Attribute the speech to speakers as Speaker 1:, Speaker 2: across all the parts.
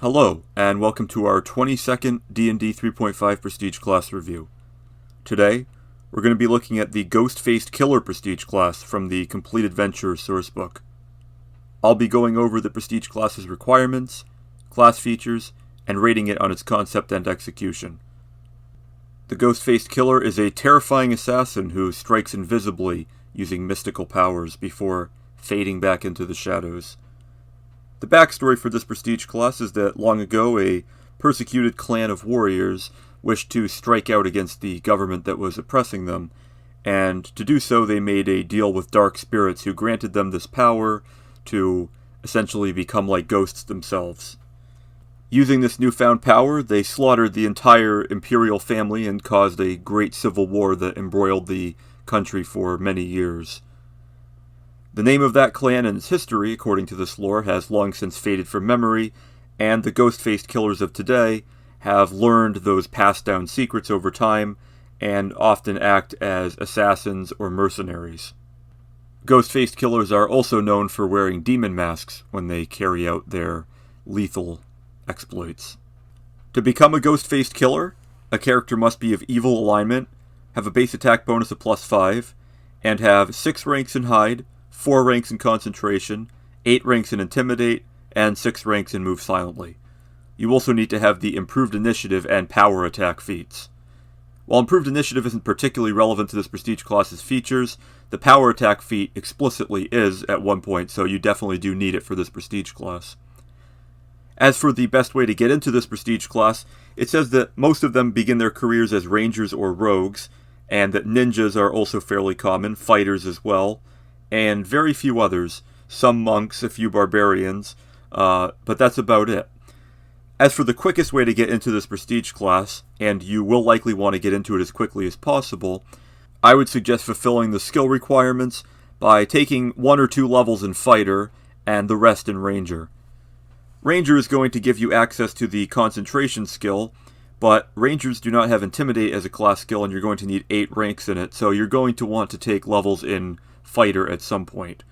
Speaker 1: Hello, and welcome to our 22nd D&D 3.5 Prestige class review. Today, we're going to be looking at the Ghost-Faced Killer Prestige class from the Complete Adventure sourcebook. I'll be going over the Prestige class's requirements, class features, and rating it on its concept and execution. The Ghost-Faced Killer is a terrifying assassin who strikes invisibly using mystical powers before fading back into the shadows. The backstory for this prestige class is that long ago a persecuted clan of warriors wished to strike out against the government that was oppressing them, and to do so they made a deal with dark spirits who granted them this power to essentially become like ghosts themselves. Using this newfound power, they slaughtered the entire imperial family and caused a great civil war that embroiled the country for many years. The name of that clan and its history, according to this lore, has long since faded from memory, and the ghost-faced killers of today have learned those passed-down secrets over time and often act as assassins or mercenaries. Ghost-faced killers are also known for wearing demon masks when they carry out their lethal exploits. To become a ghost-faced killer, a character must be of evil alignment, have a base attack bonus of +5, and have 6 ranks in hide, 4 ranks in concentration, 8 ranks in intimidate, and 6 ranks in move silently. You also need to have the improved initiative and power attack feats. While improved initiative isn't particularly relevant to this prestige class's features, the power attack feat explicitly is at one point, so you definitely do need it for this prestige class. As for the best way to get into this prestige class, it says that most of them begin their careers as rangers or rogues, and that ninjas are also fairly common, fighters as well, and very few others, some monks, a few barbarians, but that's about it. As for the quickest way to get into this prestige class, and you will likely want to get into it as quickly as possible, I would suggest fulfilling the skill requirements by taking 1 or 2 levels in fighter and the rest in ranger. Ranger is going to give you access to the concentration skill, but rangers do not have intimidate as a class skill and you're going to need 8 ranks in it, so you're going to want to take levels in fighter at some point.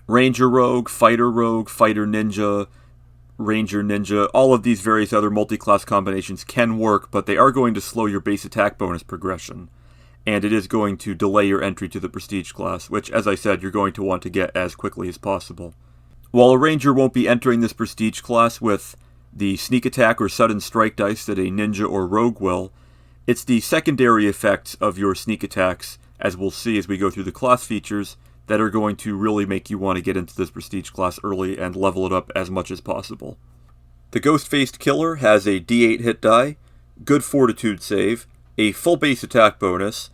Speaker 1: Ranger rogue, fighter ninja, ranger ninja, all of these various other multi-class combinations can work, but they are going to slow your base attack bonus progression, and it is going to delay your entry to the prestige class, which, as I said, you're going to want to get as quickly as possible. While a ranger won't be entering this prestige class with the sneak attack or sudden strike dice that a ninja or rogue will, it's the secondary effects of your sneak attacks, as we'll see as we go through the class features, that are going to really make you want to get into this prestige class early and level it up as much as possible. The Ghost-Faced Killer has a D8 hit die, good fortitude save, a full base attack bonus,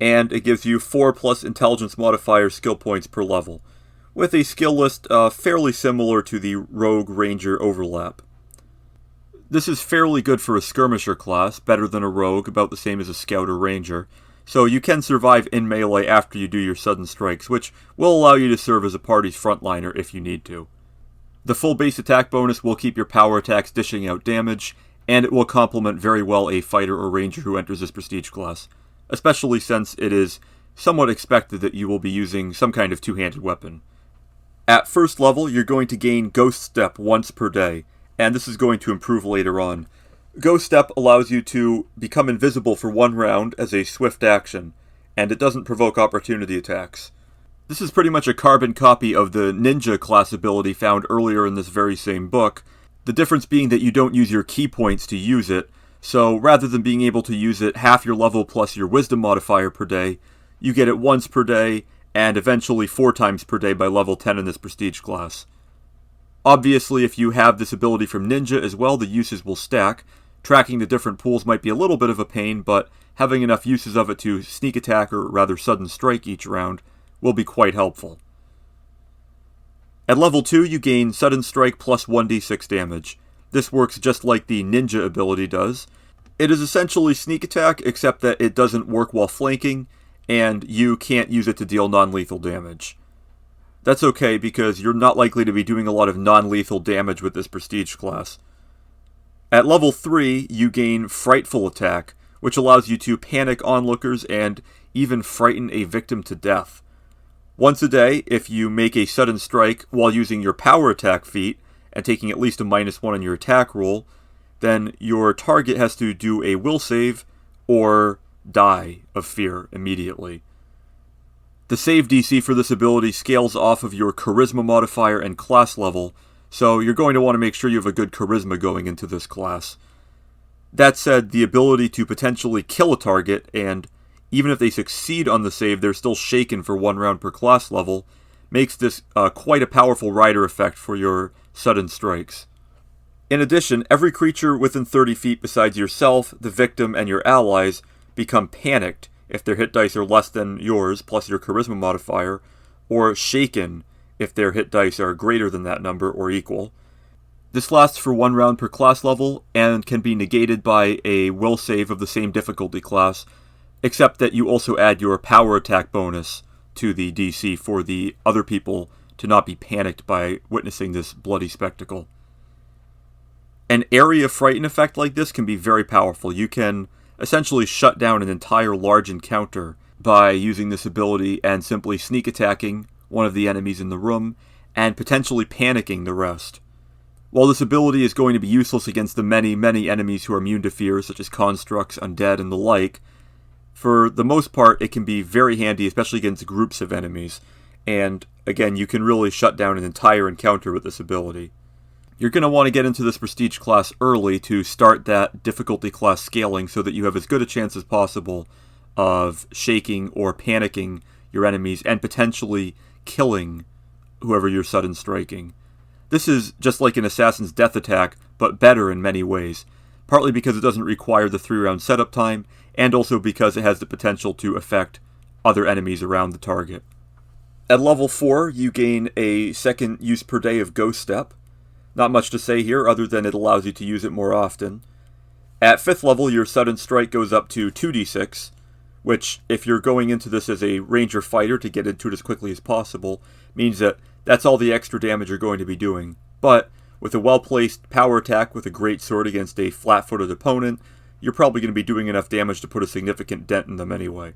Speaker 1: and it gives you 4+ intelligence modifier skill points per level, with a skill list fairly similar to the Rogue Ranger overlap. This is fairly good for a skirmisher class, better than a rogue, about the same as a scout or ranger, so you can survive in melee after you do your sudden strikes, which will allow you to serve as a party's frontliner if you need to. The full base attack bonus will keep your power attacks dishing out damage, and it will complement very well a fighter or ranger who enters this prestige class, especially since it is somewhat expected that you will be using some kind of two-handed weapon. At first level, you're going to gain Ghost Step once per day, and this is going to improve later on. Ghost Step allows you to become invisible for 1 round as a swift action, and it doesn't provoke opportunity attacks. This is pretty much a carbon copy of the Ninja class ability found earlier in this very same book, the difference being that you don't use your key points to use it, so rather than being able to use it half your level plus your wisdom modifier per day, you get it once per day, and eventually 4 times per day by level 10 in this prestige class. Obviously, if you have this ability from Ninja as well, the uses will stack. Tracking the different pools might be a little bit of a pain, but having enough uses of it to sneak attack or rather sudden strike each round will be quite helpful. At level 2, you gain Sudden Strike plus 1d6 damage. This works just like the Ninja ability does. It is essentially sneak attack, except that it doesn't work while flanking, and you can't use it to deal non-lethal damage. That's okay, because you're not likely to be doing a lot of non-lethal damage with this prestige class. At level 3, you gain Frightful Attack, which allows you to panic onlookers and even frighten a victim to death. Once a day, if you make a sudden strike while using your power attack feat, and taking at least a -1 on your attack roll, then your target has to do a will save or die of fear immediately. The save DC for this ability scales off of your charisma modifier and class level, so you're going to want to make sure you have a good charisma going into this class. That said, the ability to potentially kill a target, and even if they succeed on the save, they're still shaken for 1 round per class level, makes this quite a powerful rider effect for your sudden strikes. In addition, every creature within 30 feet besides yourself, the victim, and your allies become panicked if their hit dice are less than yours, plus your charisma modifier, or shaken if their hit dice are greater than that number or equal. This lasts for 1 round per class level, and can be negated by a will save of the same difficulty class, except that you also add your power attack bonus to the DC for the other people to not be panicked by witnessing this bloody spectacle. An area frighten effect like this can be very powerful. You can essentially shut down an entire large encounter by using this ability and simply sneak attacking one of the enemies in the room and potentially panicking the rest. While this ability is going to be useless against the many enemies who are immune to fear, such as constructs, undead, and the like, for the most part it can be very handy, especially against groups of enemies, and again, you can really shut down an entire encounter with this ability. You're going to want to get into this prestige class early to start that difficulty class scaling so that you have as good a chance as possible of shaking or panicking your enemies and potentially killing whoever you're sudden striking. This is just like an assassin's death attack, but better in many ways, partly because it doesn't require the 3-round setup time, and also because it has the potential to affect other enemies around the target. At level 4, you gain a second use per day of Ghost Step. Not much to say here, other than it allows you to use it more often. At 5th level, your sudden strike goes up to 2d6, which, if you're going into this as a ranger fighter to get into it as quickly as possible, means that that's all the extra damage you're going to be doing. But with a well-placed power attack with a great sword against a flat-footed opponent, you're probably going to be doing enough damage to put a significant dent in them anyway.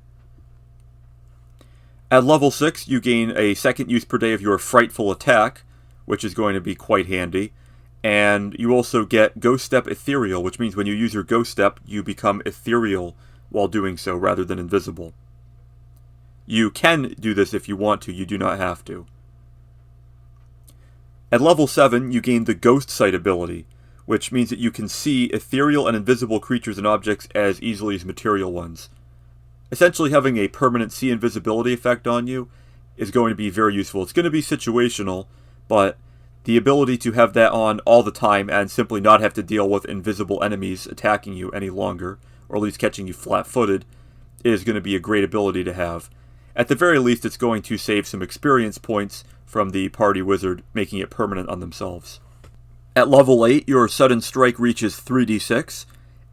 Speaker 1: At level 6, you gain a second use per day of your Frightful Attack, which is going to be quite handy. And you also get Ghost Step Ethereal, which means when you use your Ghost Step, you become ethereal while doing so, rather than invisible. You can do this if you want to, you do not have to. At level 7, you gain the Ghost Sight ability, which means that you can see ethereal and invisible creatures and objects as easily as material ones. Essentially, having a permanent see invisibility effect on you is going to be very useful. It's going to be situational, but the ability to have that on all the time and simply not have to deal with invisible enemies attacking you any longer, or at least catching you flat-footed, is going to be a great ability to have. At the very least, it's going to save some experience points from the party wizard, making it permanent on themselves. At level 8, your sudden strike reaches 3d6,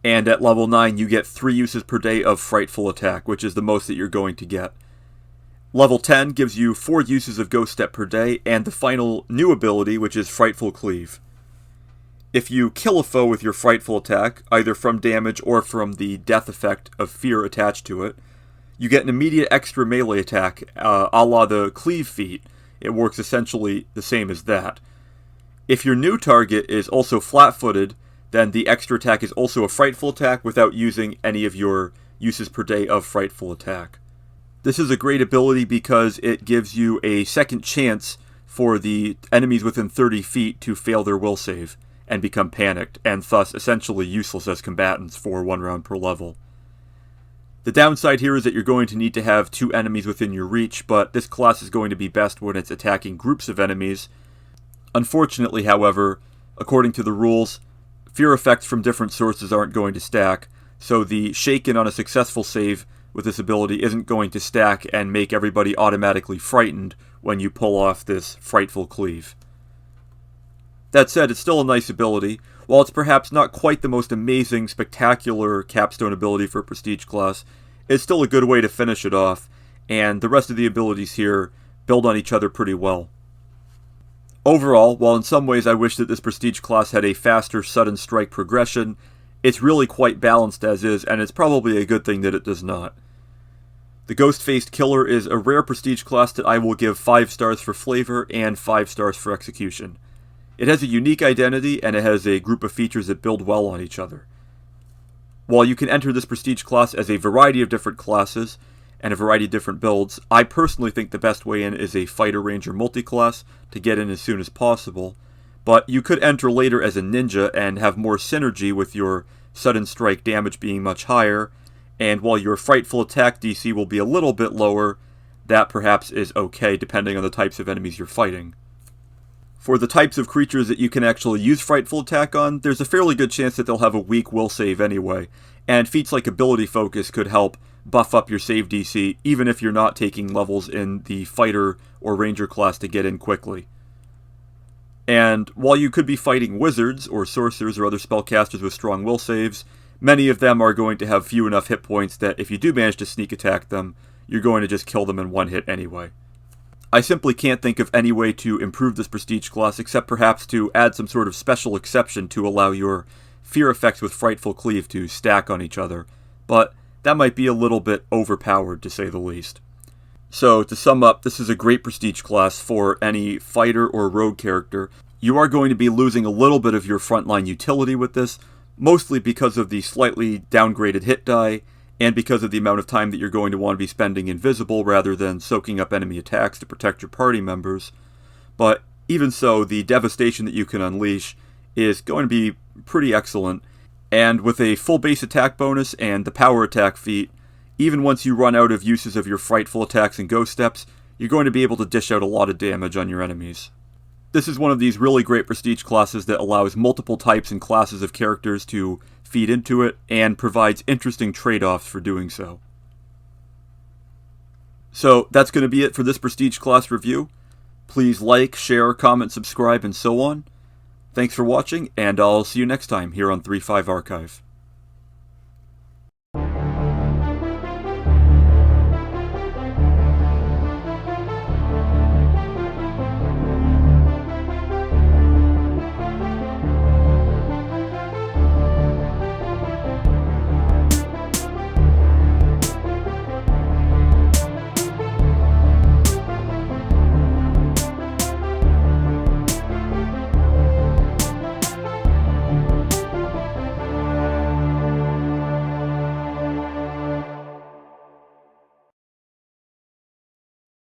Speaker 1: and at level 9, you get 3 uses per day of Frightful Attack, which is the most that you're going to get. Level 10 gives you 4 uses of Ghost Step per day, and the final new ability, which is Frightful Cleave. If you kill a foe with your Frightful Attack, either from damage or from the death effect of fear attached to it, you get an immediate extra melee attack, a la the Cleave feat. It works essentially the same as that. If your new target is also flat-footed, then the extra attack is also a Frightful Attack without using any of your uses per day of Frightful Attack. This is a great ability because it gives you a second chance for the enemies within 30 feet to fail their will save and become panicked, and thus essentially useless as combatants for 1 round per level. The downside here is that you're going to need to have 2 enemies within your reach, but this class is going to be best when it's attacking groups of enemies. Unfortunately, however, according to the rules, fear effects from different sources aren't going to stack, so the shaken on a successful save with this ability isn't going to stack and make everybody automatically frightened when you pull off this Frightful Cleave. That said, it's still a nice ability. While it's perhaps not quite the most amazing, spectacular capstone ability for a prestige class, it's still a good way to finish it off, and the rest of the abilities here build on each other pretty well. Overall, while in some ways I wish that this prestige class had a faster sudden strike progression, it's really quite balanced as is, and it's probably a good thing that it does not. The Ghost-Faced Killer is a rare prestige class that I will give 5 stars for flavor and 5 stars for execution. It has a unique identity, and it has a group of features that build well on each other. While you can enter this prestige class as a variety of different classes and a variety of different builds, I personally think the best way in is a Fighter Ranger multi-class to get in as soon as possible. But you could enter later as a ninja and have more synergy with your sudden strike damage being much higher, and while your frightful attack DC will be a little bit lower, that perhaps is okay depending on the types of enemies you're fighting. For the types of creatures that you can actually use frightful attack on, there's a fairly good chance that they'll have a weak will save anyway, and feats like ability focus could help buff up your save DC even if you're not taking levels in the fighter or ranger class to get in quickly. And while you could be fighting wizards or sorcerers or other spellcasters with strong will saves, many of them are going to have few enough hit points that if you do manage to sneak attack them, you're going to just kill them in one hit anyway. I simply can't think of any way to improve this prestige class except perhaps to add some sort of special exception to allow your fear effects with Frightful Cleave to stack on each other, but that might be a little bit overpowered to say the least. So to sum up, this is a great prestige class for any fighter or rogue character. You are going to be losing a little bit of your frontline utility with this, mostly because of the slightly downgraded hit die, and because of the amount of time that you're going to want to be spending invisible rather than soaking up enemy attacks to protect your party members. But even so, the devastation that you can unleash is going to be pretty excellent, and with a full base attack bonus and the power attack feat, even once you run out of uses of your frightful attacks and ghost steps, you're going to be able to dish out a lot of damage on your enemies. This is one of these really great prestige classes that allows multiple types and classes of characters to feed into it, and provides interesting trade-offs for doing so. So that's going to be it for this prestige class review. Please like, share, comment, subscribe, and so on. Thanks for watching, and I'll see you next time here on 3.5 Archive.